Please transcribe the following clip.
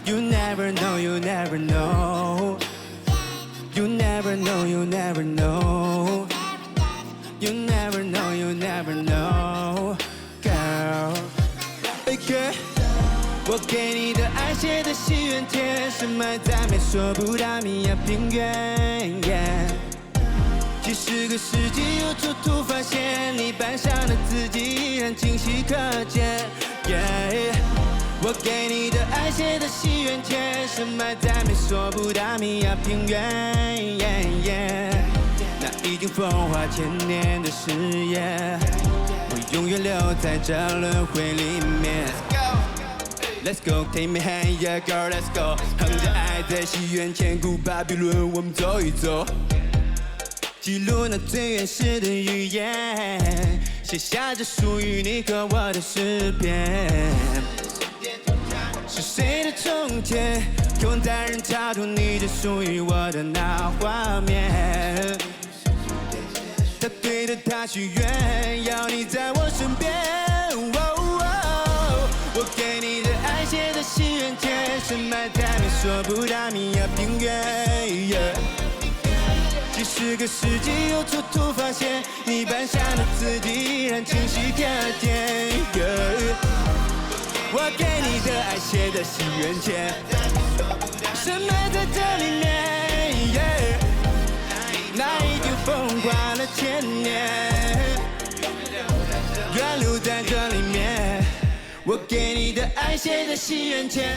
You never know, you never know. You never know, you never know. You never know, you never know, girl. Okay. 我给你的爱写的西元前，是埋在美索不达米亚平原。几十个世纪，又处突发现，你版上的字迹依然清晰可见。我给你的爱写的西元前，是埋在美索不达米亚平原。那已经风华千年的誓言，我永远留在这轮回里面。Let's go, take me hand, yeah girl, let's go。哼着爱在西元前，古巴比伦，我们走一走，记录那最原始的语言，写下这属于你和我的诗篇。是谁的从前，空在人潮中，你就属于我的那画面。他对着他许愿，要你在我身边。我给你的爱写的西元前，是埋在美索不达米亚平原。几十个世纪，又处突发现，你版上的字迹依然清晰可见。我给你的爱写的西元前，是埋在这里面。那已经风华了千年，原留在这里面。我给你的爱写的西元前。